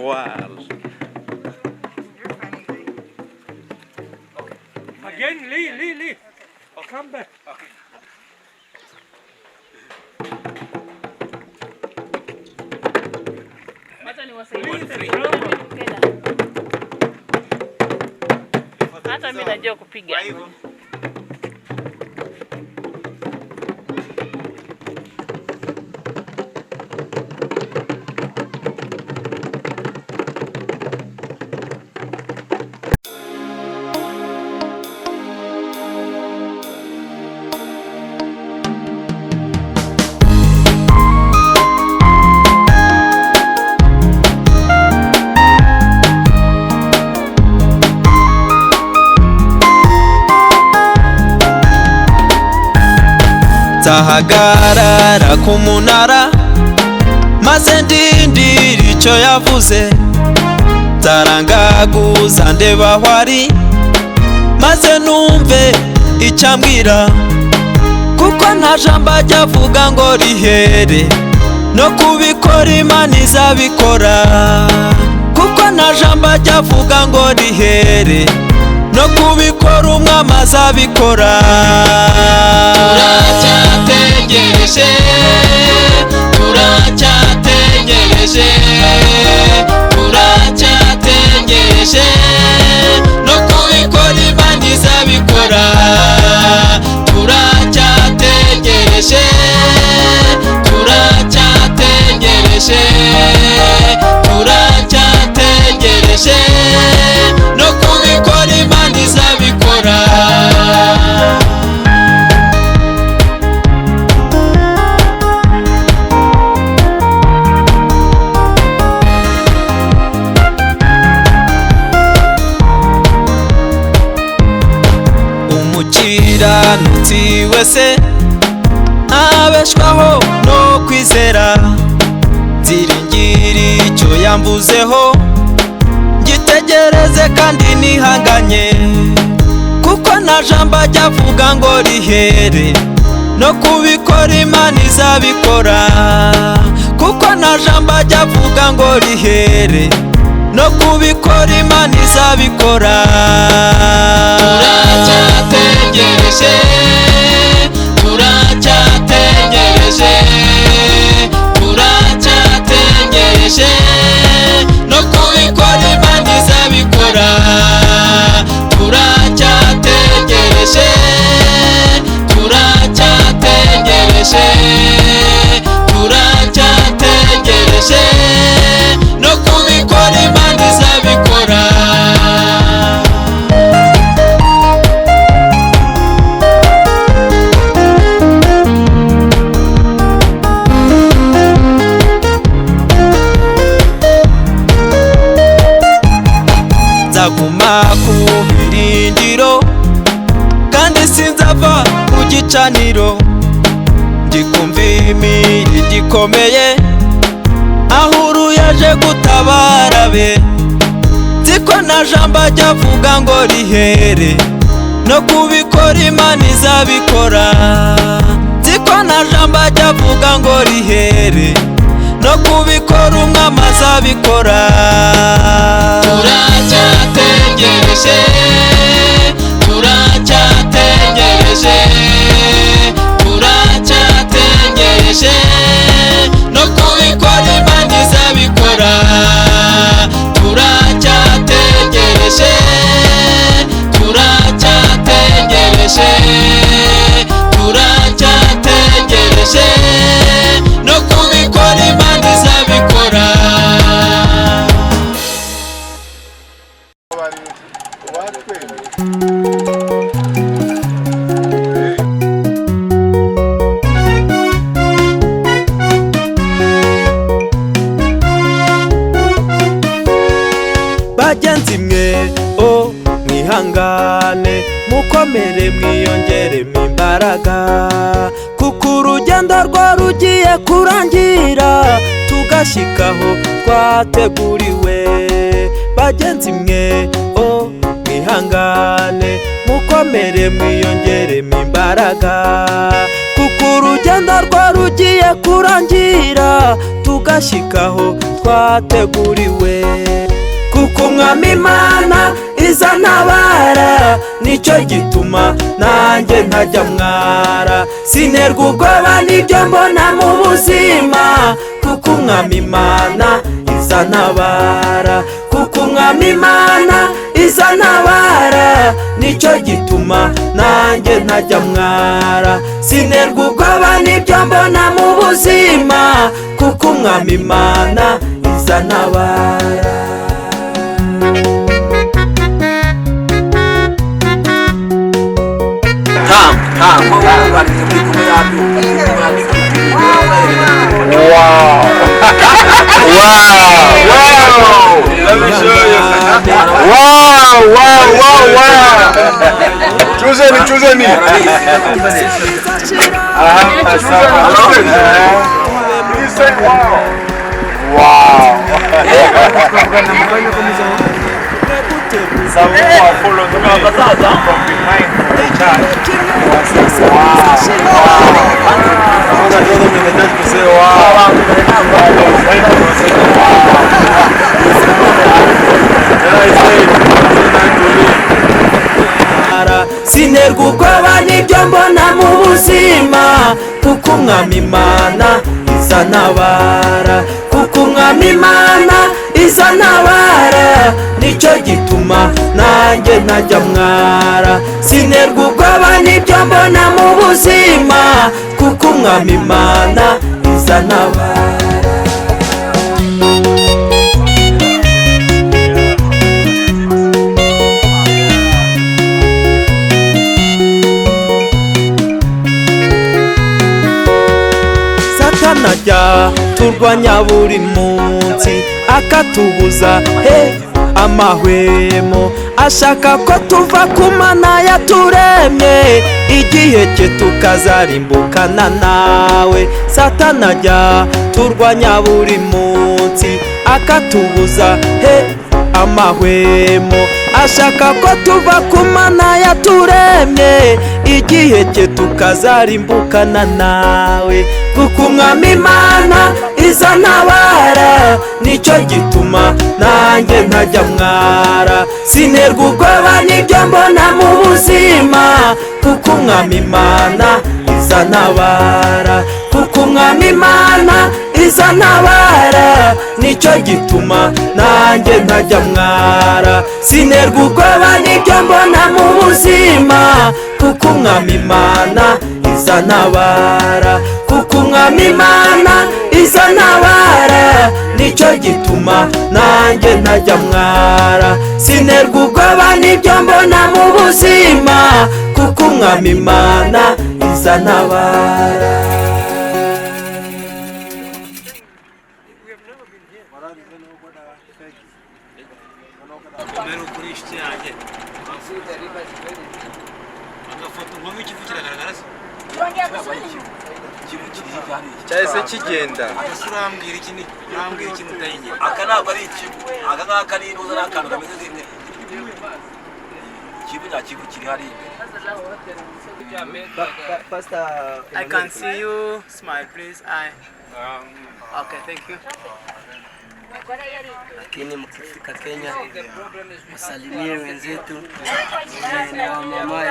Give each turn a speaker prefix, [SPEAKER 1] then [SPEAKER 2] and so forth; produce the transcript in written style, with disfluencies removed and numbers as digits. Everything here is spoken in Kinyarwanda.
[SPEAKER 1] miroir.
[SPEAKER 2] Again, Lee. Come back.
[SPEAKER 3] Okay.
[SPEAKER 4] Hata mimi najua kupiga.
[SPEAKER 5] Nzahagarara ku munara maze ndindira icyo yavuze, nzarangaguza ndeba aho ari maze numve icyo ambwira, kuko nta jambo ajya avuga ngo rihere, no kubikora Imana izabikora, kuko nta jambo ajya avuga ngo rihere, no kubikora Umwami azabikora. Turacyategereje, turacyategereje, turacyategereje, no kubikora Imana izabikora. Turacyategereje, turacyategereje, turacyategereje, no kubikora Imana izabikora. Umukiranutsi wese abeshwaho no kwizera, nziringira icyo yamvuzeho, ngitegereze kandi nihanganye, kuko nta jambo ajya avuga ngo rihere, no kubikora Imana izabikora, kuko nta jambo ajya avuga ngo rihere, no kubikora Imana izabikora. Turacyategereje, turacyategereje, turacyategereje, no kubikora Imana izabikora. Turacyategereje, turacyategereje, turacyategereje, no kubikora Imana izabikora. Nzaguma ku birindiro kandi sinzava ku gicaniro, ndikumva imirindi ikomeye aho uruyaje gutabara be, nziko nta jambo ajya avuga ngo rihere, no kubikora Imana izabikora, nziko nta jambo ajya avuga ngo rihere, no kubikora Umwami azabikora. Turacyategereje, turacyategereje, turacyategereje, no kubikora Imana izabikora. Turacyategereje, turacyategereje, turacyategereje, no kubikora Imana izabikora. Bagenzi mwe mwihangane, mukomere mwiyongeremo imbaraga, kuko urugendo rwa rugiye kurangira, tugashyikaho twateguriwe. Bagenzi mwe mwihangane, mukomere mwiyongeremo imbaraga, kuko urugendo rwa rugiye kurangira tugashyikaho twateguriwe, kuko umwami Imana iza ntabara, nicyo gituma nanjye ntajya mwara. Sinerwa ubwoba n'ibyo mbona mu buzima, kuko umwami Imana iza ntabara, kuko umwami Imana iza ntabara, nicyo gituma nanjye ntajya mwara. Sinerwa ubwoba n'ibyo mbona mu buzima, kuko umwami Imana iza ntabara.
[SPEAKER 1] Wow! Let me show you. Wow! Choose me. Please say wow. Some people follow me from behind the church.
[SPEAKER 5] Sinerwa ubwoba n'ibyo mbona mu buzima, kuko umwami Imana iza ntabara, kuko umwami Imana iza ntabara, nicyo gituma nanjye ntajya mwara. Sinerwa ubwoba n'ibyo mbona mu buzima, kuko umwami Imana iza ntabara. Satani ajya turwanya buri munsi, akatubuza amahwemo, ashaka ko tuva ku Mana yaturemye, igihe cye tukazarimbukana nawe. Satani ajya turwanya buri munsi, akatubuza amahwemo, ashaka ko tuva ku Mana yaturemye, igihe cye tukazarimbukana nawe. Kuko umwami Imana iza ntabara, nicyo gituma nanjye ntajya mwara. Sinerwa ubwoba n'ibyo mbona mu buzima, kuko umwami Imana iza ntabara, kuko umwami Imana iza ntabara, nicyo gituma nanjye ntajya mwara. Sinerwa ubwoba n'ibyo mbona mu buzima, kuko umwami Imana iza ntabara, kuko umwami Imana iza ntabara, nicyo gituma nanjye ntajya mwara. Sinerwa ubwoba n'ibyo mbona mu buzima, kuko umwami Imana iza ntabara.
[SPEAKER 1] cyahise kigenda.
[SPEAKER 2] Urambwira iki mutayinya.
[SPEAKER 3] Aka ntabwo ari ikibu, aka ngaka ni inuza n'akantu kameze nk'intebe. Ikibu nyakibu kiri hari imbere.
[SPEAKER 6] I can see you. Smile, please. Okay, thank you.
[SPEAKER 7] Lakini mkifika Kenya msalimie wenzetu na mama